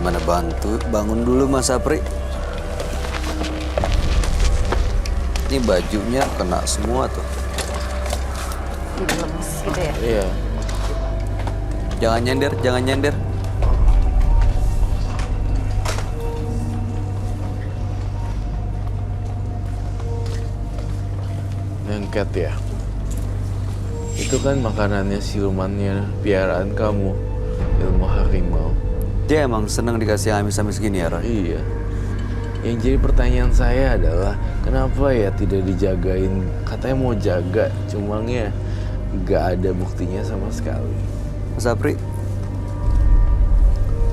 gimana bantu? Bangun dulu Mas Apri. Ini bajunya kena semua tuh. Jadi lemes gitu ya? Iya. Jangan nyender, jangan nyender. Lengket ya. Itu kan makanannya silumannya piaraan kamu, ilmu harimau. Dia emang seneng dikasih amis-amis gini ya, Roy? Iya. Yang jadi pertanyaan saya adalah kenapa ya tidak dijagain? Katanya mau jaga, cumanya nggak ada buktinya sama sekali. Mas Apri,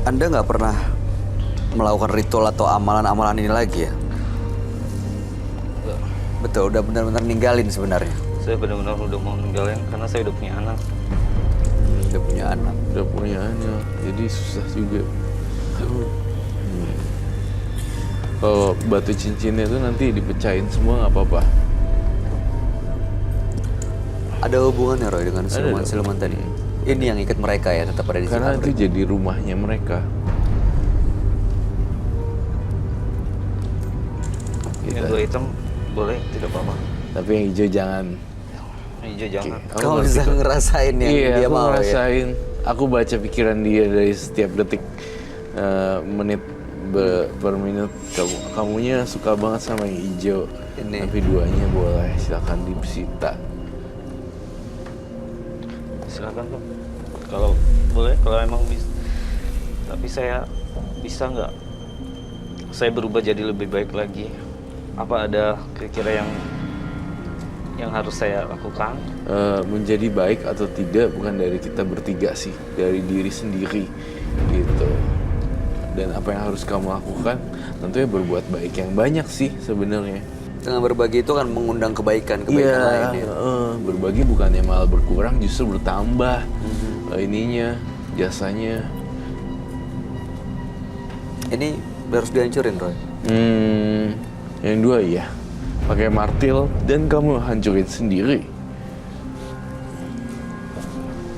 Anda nggak pernah melakukan ritual atau amalan-amalan ini lagi ya? Betul, udah benar-benar ninggalin sebenarnya. Saya benar-benar udah mau ninggalin karena saya udah punya anak. Udah punya anak. Udah punya anak, jadi susah juga. Kalau batu cincinnya itu nanti dipecahin semua nggak apa-apa. Ada hubungannya Roy dengan Ada siluman-siluman tadi? Ini yang ikat mereka ya, tetap ada di Karena sini. itu jadi rumahnya mereka. Yang dua hitam boleh, tidak apa-apa. Tapi yang hijau jangan. Yang hijau jangan. Oke. Kamu bisa ngerasain yang Iya, dia aku mau ya? ngerasain. Aku baca pikiran dia dari setiap detik, menit per minute. Kamunya suka banget sama yang hijau. Ini. Tapi duanya boleh, silakan disita. Silakan tuh. Kalau boleh, kalau emang bisa. Tapi saya bisa nggak? Saya berubah jadi lebih baik lagi. Apa ada kira-kira yang harus saya lakukan? Menjadi baik atau tidak bukan dari kita bertiga sih, dari diri sendiri gitu. Dan apa yang harus kamu lakukan tentunya berbuat baik yang banyak sih sebenarnya. Dengan berbagi itu kan mengundang kebaikan lain ya. Berbagi bukannya malah berkurang, justru bertambah ininya, jasanya. Ini harus dihancurin Roy. Yang dua iya, pakai martil dan kamu hancurin sendiri.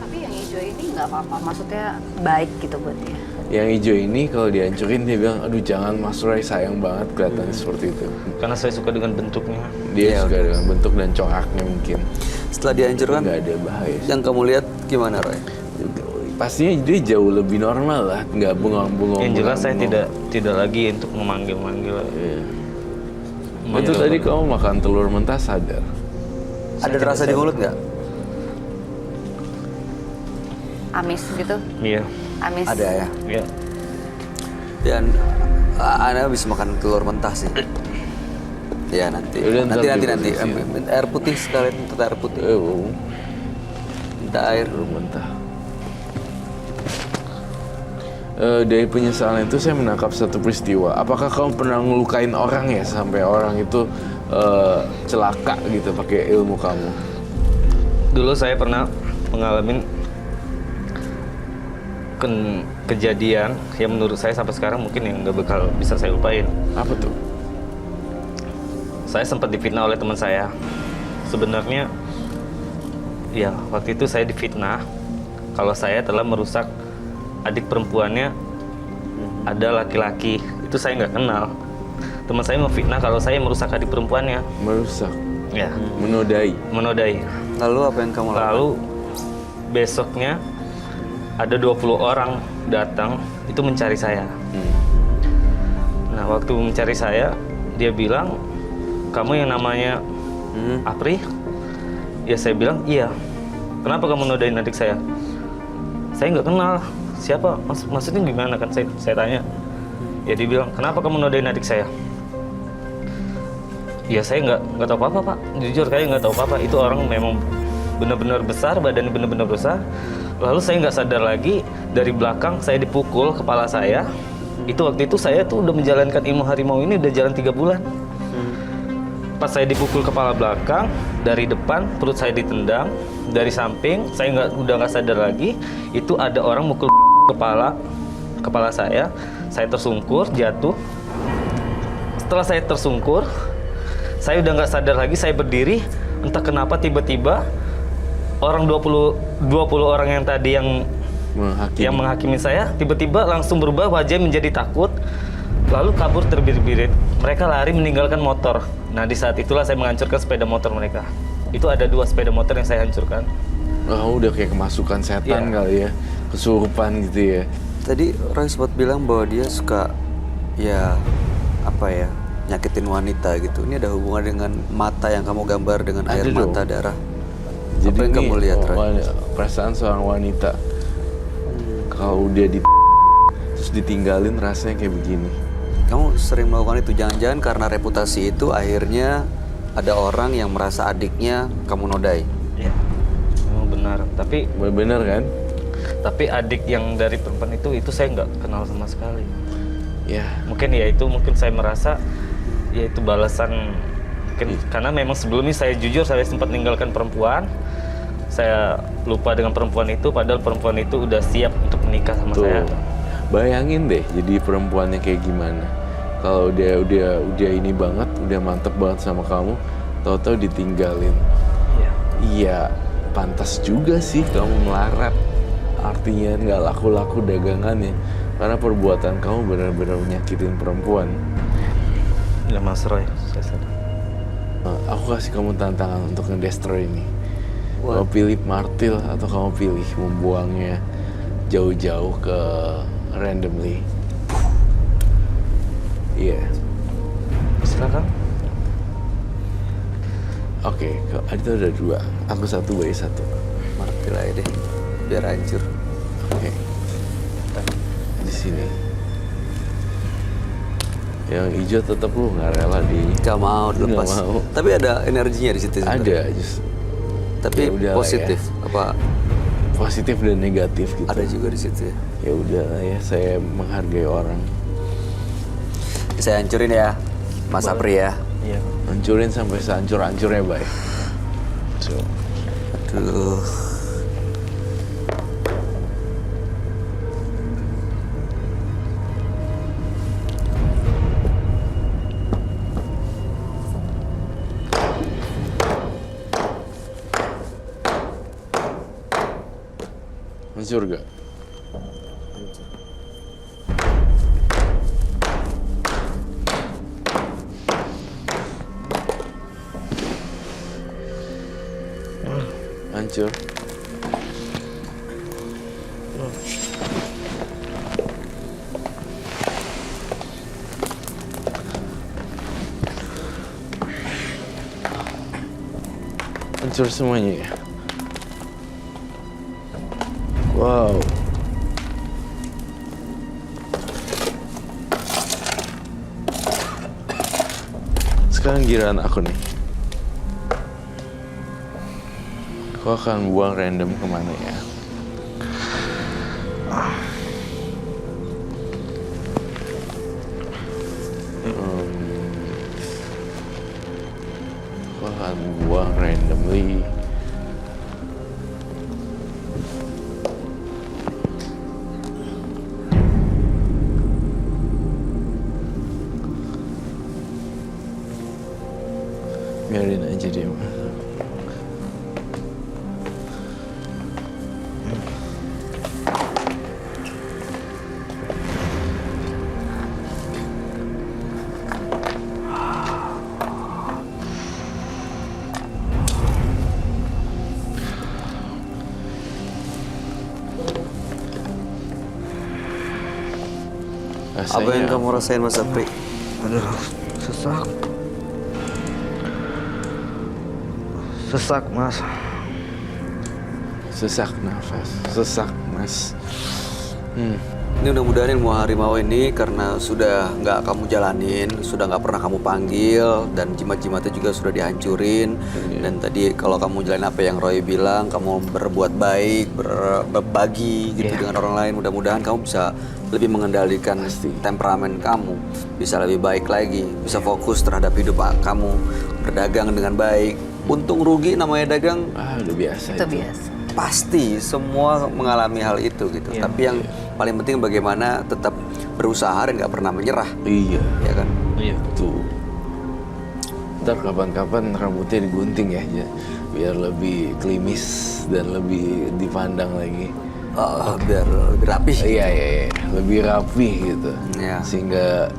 Tapi yang hijau ini nggak apa-apa, maksudnya baik gitu buat dia. Yang hijau ini kalau dihancurin dia bilang, aduh jangan Mas Roy, sayang banget kelihatannya seperti itu. Karena saya suka dengan bentuknya. Dia Iya, suka dengan bentuk dan coraknya mungkin. Setelah dihancurkan, Nggak ada bahaya sih. yang kamu lihat gimana Roy? Pastinya dia jauh lebih normal lah, nggak bengong-bengong. Yang jelas saya bengong-bengong. tidak lagi untuk memanggil-manggil. Iya. Memanggil Itu tadi orang. kamu makan telur mentah sadar. Ada terasa di mulut nggak? Amis gitu, Iya, amis. Ada ya. iya. Dan Anda bisa makan telur mentah sih. Ya nanti. Yaudah, ntar Nanti. diproses, Air putih sekalian, minta air putih. Minta air. Telur mentah. Dari penyesalan itu saya menangkap satu peristiwa. Apakah kamu pernah ngelukain orang ya sampai orang itu celaka gitu pakai ilmu kamu? Dulu saya pernah mengalami kejadian yang menurut saya sampai sekarang mungkin yang nggak bakal bisa saya lupain. Apa tuh? Saya sempat difitnah oleh teman saya. Sebenarnya, ya waktu itu saya difitnah kalau saya telah merusak adik perempuannya ada laki-laki. Itu saya nggak kenal. Teman saya memfitnah kalau saya merusak adik perempuannya. Merusak, Ya, menodai. Lalu apa yang kamu lakukan? Lalu besoknya ada 20 orang datang itu mencari saya. Nah, waktu mencari saya, dia bilang, "Kamu yang namanya Apri?" Ya saya bilang, "Iya." "Kenapa kamu nodain adik saya?" "Saya nggak kenal." "Siapa? Maksudnya gimana?" Kan saya tanya. Ya dia bilang, "Kenapa kamu nodain adik saya?" Ya saya nggak tahu apa-apa, Pak. Jujur kayak nggak tahu apa-apa. Itu orang memang benar-benar besar, badannya benar-benar besar. Lalu saya nggak sadar lagi, dari belakang saya dipukul kepala saya. Itu waktu itu saya tuh udah menjalankan ilmu harimau ini udah jalan 3 bulan. Pas saya dipukul kepala belakang, dari depan perut saya ditendang, dari samping saya udah nggak sadar lagi. Itu ada orang mukul kepala saya tersungkur jatuh. Setelah saya tersungkur, saya udah nggak sadar lagi, saya berdiri. Entah kenapa tiba-tiba orang 20 orang yang tadi yang menghakimi. Yang menghakimi saya tiba-tiba langsung berubah wajah menjadi takut, lalu kabur terbirit-birit. Mereka lari meninggalkan motor. Nah di saat itulah saya menghancurkan sepeda motor mereka. Itu ada 2 sepeda motor yang saya hancurkan. Oh, udah kayak kemasukan setan kali ya, kesurupan gitu ya. Tadi Roy sempat bilang bahwa dia suka ya apa ya nyakitin wanita gitu. Ini ada hubungan dengan mata yang kamu gambar dengan air Ada dong. mata darah. Jadi Apa yang ini kamu lihat, Roy? perasaan seorang wanita kalau dia terus ditinggalin rasanya kayak begini. Kamu sering melakukan itu, jangan-jangan karena reputasi itu akhirnya ada orang yang merasa adiknya kamu nodai. Iya, memang benar. Bener kan? Tapi adik yang dari perempuan itu saya nggak kenal sama sekali. Ya, Mungkin saya merasa ya itu balasan. Mungkin karena memang sebelumnya saya jujur saya sempat meninggalkan perempuan. Saya lupa dengan perempuan itu, padahal perempuan itu udah siap untuk menikah sama saya. Bayangin deh jadi perempuannya kayak gimana. Kalau dia udah ini banget, udah mantep banget sama kamu, tahu-tahu ditinggalin. Iya. Iya, pantas juga sih kamu melarat. Artinya nggak laku-laku dagangannya. Karena perbuatan kamu benar-benar menyakitin perempuan. Ya Mas Roy, saya sadar. Aku kasih kamu tantangan untuk ngedestroy ini. Kamu pilih martil atau kamu pilih membuangnya jauh-jauh ke randomly. Iya. Silakan. Oke, itu ada 2. Aku 1, Bayi 1. Martil aja deh, biar hancur. Oke. Di sini. Yang hijau tetap lu nggak rela Gak mau dilepas. Nggak mau. Tapi ada energinya di situ sebenarnya. Ada, just Tapi Ya udahlah positif apa positif dan negatif gitu. ada juga di situ ya. Ya udah ya, saya menghargai orang. Saya hancurin ya, Mas Apri ya. Iya. Hancurin sampai sehancur-hancurnya, Bay. So, Aduh. hancur gak? Hancur. Hancur semuanya ya? Wow. Sekarang giliran aku nih. Aku akan buang random kemana ya? Aku akan buang randomly. Biarin aja dia. Apa yang kamu rasain, Mas Apri? Aduh, sesak. Sesak, Mas. Sesak nafas, sesak mas. Ini mudah-mudahan ilmu harimau ini karena sudah nggak kamu jalanin, sudah nggak pernah kamu panggil, dan jimat-jimatnya juga sudah dihancurin. Dan tadi kalau kamu jalanin apa yang Roy bilang, kamu berbuat baik, berbagi gitu dengan orang lain, mudah-mudahan kamu bisa lebih mengendalikan temperamen kamu, bisa lebih baik lagi, bisa fokus terhadap hidup kamu, berdagang dengan baik. Untung rugi namanya dagang, Udah biasa Itu biasa. pasti semua mengalami hal itu gitu. Tapi yang paling penting bagaimana tetap berusaha dan nggak pernah menyerah, Iya, ya kan? Iya. tuh. Ntar kapan-kapan rambutnya digunting ya, biar lebih klimis dan lebih dipandang lagi. Biar lebih rapi. Iya, lebih rapi gitu. Iya. Sehingga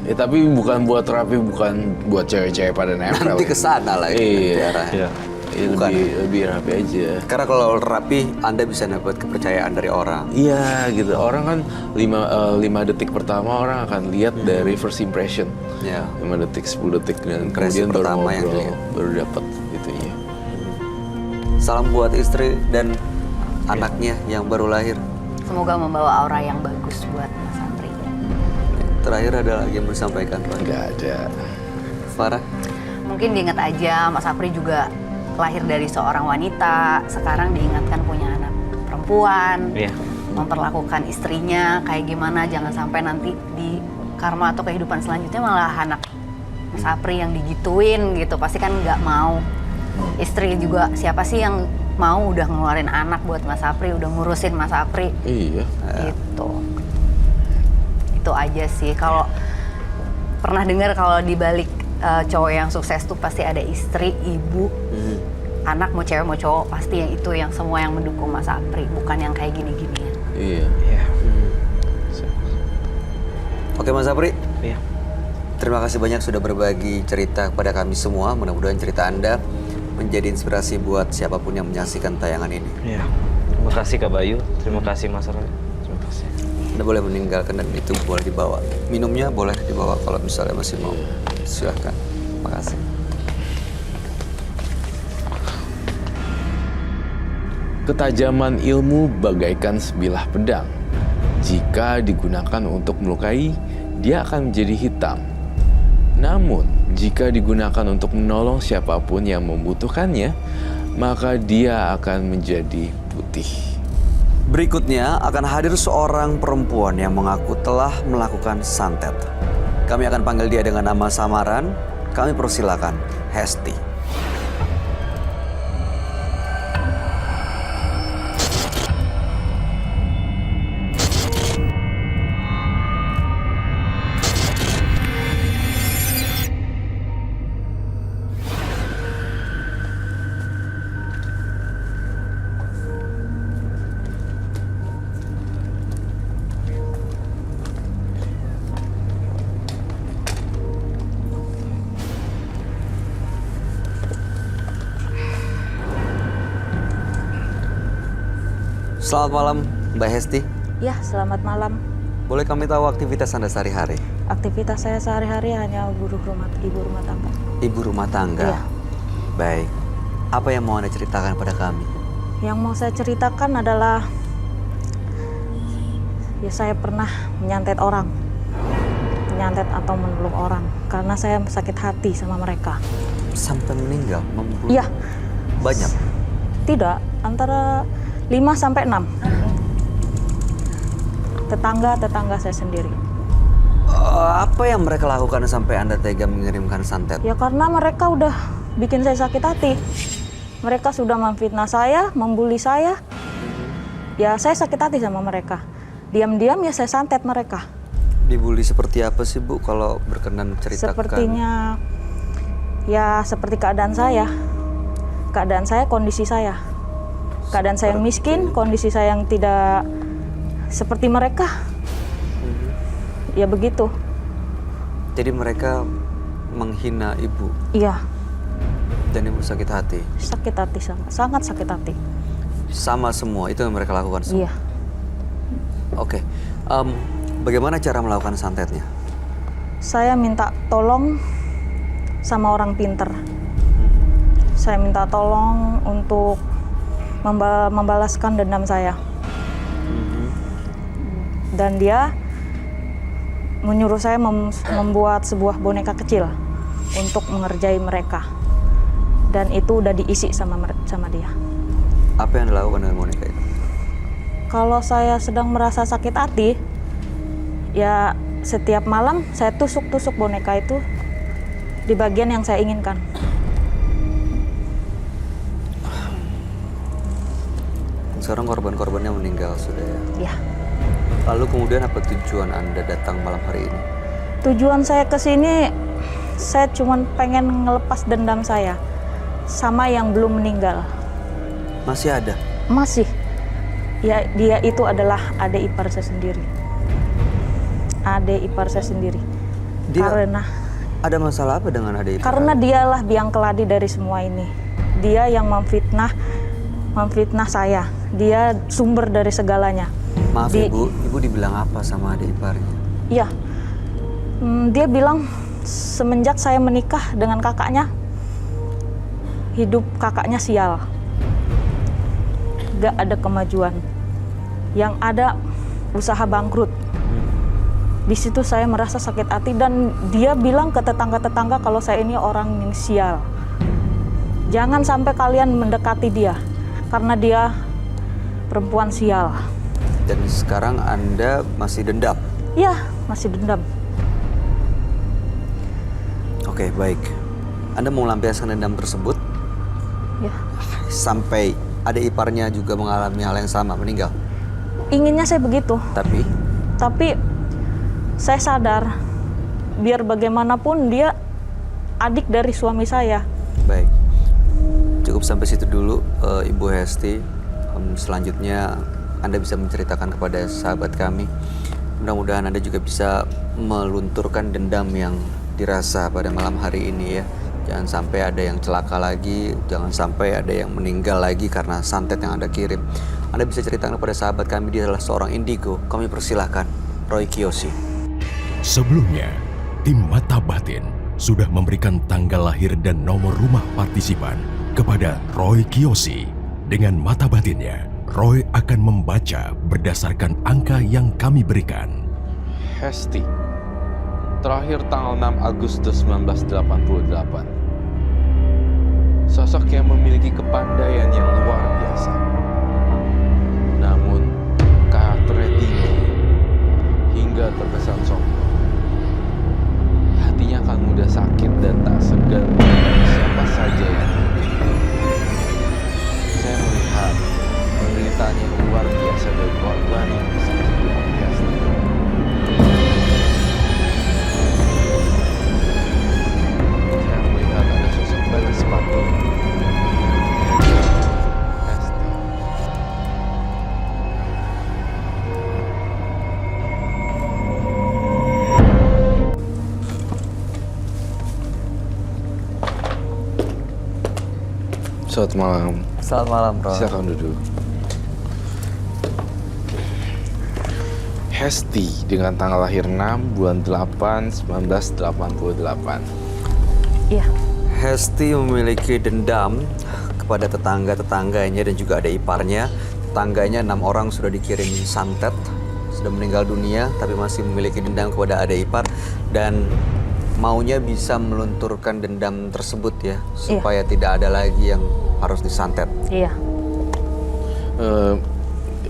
tapi bukan buat rapi, bukan buat cewek-cewek pada nempel. Nanti kesana lagi. Iya. Iya. Bukan. Lebih rapi aja. Karena kalau rapi, Anda bisa dapat kepercayaan dari orang. Iya gitu. Orang kan 5 detik pertama orang akan lihat dari first impression. Ya. 5 detik, 10 detik dan Impresi kemudian baru pertama yang ngobrol, dilihat. baru dapat itunya. Salam buat istri dan anaknya yang baru lahir. Semoga membawa aura yang bagus buat Mas Sapri. Terakhir ada lagi yang mau disampaikan, Pak? Nggak ada. Farah? Mungkin diingat aja Mas Sapri juga lahir dari seorang wanita, sekarang diingatkan punya anak perempuan, Iya. memperlakukan istrinya kayak gimana, jangan sampai nanti di karma atau kehidupan selanjutnya malah anak Mas Sapri yang digituin gitu, pasti kan nggak mau. Istri juga, siapa sih yang mau udah ngeluarin anak buat Mas Sapri, udah ngurusin Mas Sapri, Iya. gitu. Itu aja sih. Kalau pernah dengar kalau di balik cowok yang sukses tuh pasti ada istri, ibu, anak, mau cewek mau cowok, pasti yang itu yang semua yang mendukung Mas Sapri, bukan yang kayak gini-gini. Iya. Oke Mas Sapri, Iya. terima kasih banyak sudah berbagi cerita kepada kami semua. Mudah-mudahan cerita Anda menjadi inspirasi buat siapapun yang menyaksikan tayangan ini. Iya. Terima kasih Kak Bayu. Terima kasih Mas Roy. Terima kasih. Anda boleh meninggalkan dan itu boleh dibawa. Minumnya boleh dibawa kalau misalnya masih mau. Silahkan. Terima kasih. Ketajaman ilmu bagaikan sebilah pedang. Jika digunakan untuk melukai, dia akan menjadi hitam. Namun, jika digunakan untuk menolong siapapun yang membutuhkannya, maka dia akan menjadi putih. Berikutnya akan hadir seorang perempuan yang mengaku telah melakukan santet. Kami akan panggil dia dengan nama samaran. Kami persilakan Hesti. Selamat malam, Mbak Hesti. Ya, selamat malam. Boleh kami tahu aktivitas Anda sehari-hari? Aktivitas saya sehari-hari hanya ibu rumah tangga. Ibu rumah tangga. Iya. Baik. Apa yang mau Anda ceritakan pada kami? Yang mau saya ceritakan adalah ya saya pernah menyantet orang. Menyantet atau menolong orang karena saya sakit hati sama mereka. Sampai meninggal, membunuh. Iya. Banyak. Tidak, antara 5 sampai 6. Tetangga saya sendiri. Apa yang mereka lakukan sampai Anda tega mengirimkan santet? Ya karena mereka udah bikin saya sakit hati. Mereka sudah memfitnah saya, membuli saya. Ya saya sakit hati sama mereka. Diam-diam ya saya santet mereka. Dibully seperti apa sih Bu kalau berkenan ceritakan? Sepertinya ya seperti keadaan saya. Keadaan saya, kondisi saya. Keadaan saya yang miskin, kondisi saya yang tidak seperti mereka. Ya begitu. Jadi mereka menghina Ibu Iya, dan Ibu sakit hati? sakit hati, sangat sakit hati. Sama semua, itu yang mereka lakukan semua? Iya. Oke. Bagaimana cara melakukan santetnya? Saya minta tolong sama orang pinter. Saya minta tolong untuk membalaskan dendam saya. Dan dia menyuruh saya membuat sebuah boneka kecil untuk mengerjai mereka. Dan itu udah diisi sama dia. Apa yang dilakukan dengan boneka itu? Kalau saya sedang merasa sakit hati, ya setiap malam saya tusuk-tusuk boneka itu di bagian yang saya inginkan. Sekarang korban-korbannya meninggal sudah ya? Ya. Lalu kemudian apa tujuan Anda datang malam hari ini? Tujuan saya ke sini, saya cuma pengen ngelepas dendam saya sama yang belum meninggal. Masih ada? Masih. Ya, dia itu adalah adik ipar saya sendiri. Adik ipar saya sendiri. Dia Karena ada masalah apa dengan adik ipar? Karena dialah biang keladi dari semua ini. Dia yang memfitnah saya. Dia sumber dari segalanya. Maaf ibu dibilang apa sama adik iparnya? Iya, dia bilang semenjak saya menikah dengan kakaknya, hidup kakaknya sial. Gak ada kemajuan. Yang ada usaha bangkrut. Di situ saya merasa sakit hati dan dia bilang ke tetangga-tetangga kalau saya ini orang yang sial. Jangan sampai kalian mendekati dia karena dia perempuan sial. Dan sekarang Anda masih dendam? Iya, masih dendam. Oke, baik. Anda mau melampiaskan dendam tersebut Ya. sampai adik iparnya juga mengalami hal yang sama, meninggal. Inginnya saya begitu, tapi saya sadar biar bagaimanapun dia adik dari suami saya. Baik. Cukup sampai situ dulu, Ibu Hesti. Selanjutnya Anda bisa menceritakan kepada sahabat kami. Mudah-mudahan Anda juga bisa melunturkan dendam yang dirasa pada malam hari ini ya. Jangan sampai ada yang celaka lagi, jangan sampai ada yang meninggal lagi karena santet yang Anda kirim. Anda bisa ceritakan kepada sahabat kami, dia adalah seorang indigo. Kami persilahkan, Roy Kiyoshi. Sebelumnya, tim Mata Batin sudah memberikan tanggal lahir dan nomor rumah partisipan kepada Roy Kiyoshi. Dengan mata batinnya, Roy akan membaca berdasarkan angka yang kami berikan. Hesti, terakhir tanggal 6 Agustus 1988. Sosok yang memiliki kepandaian yang luar biasa. Namun, karakternya tinggi hingga terkesan sombong. Hatinya akan mudah sakit dan tak segan menyakiti siapa saja yang memiliki. Saya melihat penderitaan yang luar biasa dari korban yang disebut dengan Hesti. Saya melihat ada sosok balas sepatu. Hesti. Selamat malam. Selamat malam, Roy. Silakan duduk. Hesti dengan tanggal lahir 6 bulan 8 1988. Iya, Hesti memiliki dendam kepada tetangga-tetangganya dan juga ada iparnya. Tetangganya 6 orang sudah dikirim santet, sudah meninggal dunia, tapi masih memiliki dendam kepada adik ipar dan maunya bisa melunturkan dendam tersebut ya, supaya tidak ada lagi yang harus disantet. iya.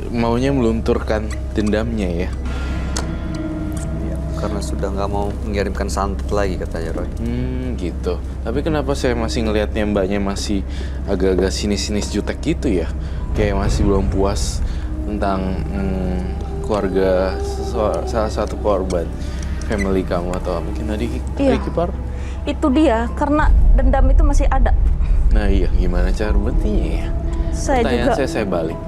Maunya melunturkan dendamnya ya. Karena sudah nggak mau mengirimkan santet lagi katanya Roy. Gitu. Tapi kenapa saya masih ngelihatnya mbaknya masih agak-agak sinis-sinis jutek gitu ya? Kayak masih belum puas tentang keluarga salah satu korban family kamu atau mungkin adik ipar? Itu dia, karena dendam itu masih ada. Nah iya, gimana cara berhentinya ya? Pertanyaan Juga saya balik.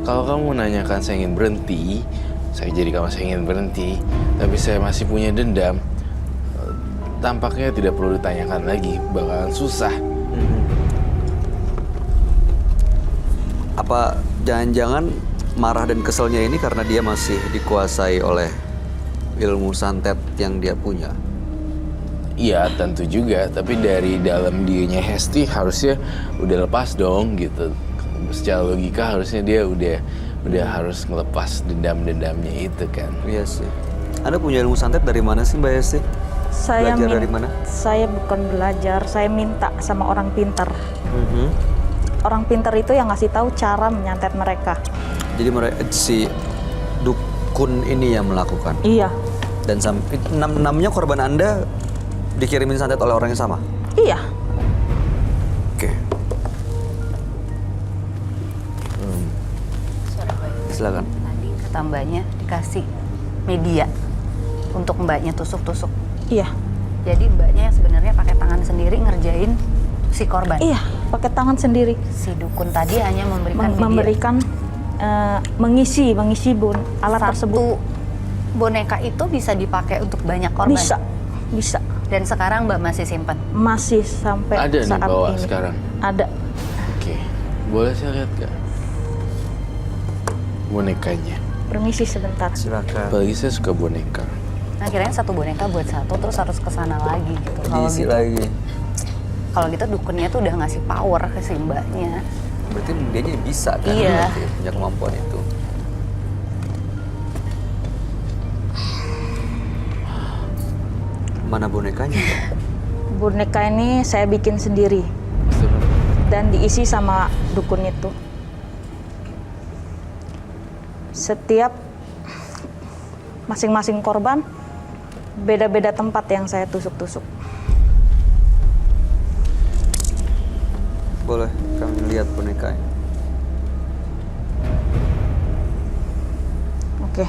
Kalau kamu menanyakan saya ingin berhenti, saya jadi kamu saya ingin berhenti, tapi saya masih punya dendam, tampaknya tidak perlu ditanyakan lagi, bakalan susah. Apa jangan-jangan marah dan keselnya ini karena dia masih dikuasai oleh ilmu santet yang dia punya? Iya tentu juga, tapi dari dalam dirinya Hesti harusnya udah lepas dong gitu. Secara logika harusnya dia udah harus ngelepas dendam-dendamnya itu kan. Iya sih. Anda punya ilmu santet dari mana sih Mbak Hesti? Belajar dari mana? Saya bukan belajar, saya minta sama orang pintar. Orang pintar itu yang ngasih tahu cara menyantet mereka. Jadi si dukun ini yang melakukan? Iya. Dan sampai 6-nya korban Anda dikirimin santet oleh orang yang sama? Iya. Oke. Silakan. Tadi kata mbaknya dikasih media untuk mbaknya tusuk-tusuk. Iya. Jadi mbaknya yang sebenarnya pakai tangan sendiri ngerjain si korban. Iya, pakai tangan sendiri. Si dukun tadi hanya memberikan media. Memberikan mengisi alat Satu tersebut. boneka itu bisa dipakai untuk banyak korban. Bisa Dan sekarang Mbak masih simpan. masih sampai Ada nih saat bawa ini. sekarang. Ada. Oke, boleh saya lihat gak bonekanya? Permisi sebentar. Silakan. Apalagi saya suka boneka. Nah, kirain satu boneka buat satu terus harus ke sana lagi gitu. Diisi lagi. Kalau gitu dukunnya tuh udah ngasih power ke si Mbaknya. Berarti dia jadi bisa kan? Iya. Berarti punya kemampuan itu. Mana bonekanya? Boneka ini saya bikin sendiri dan diisi sama dukun itu. Setiap masing-masing korban beda-beda tempat yang saya tusuk-tusuk. Boleh kami lihat bonekanya. Oke.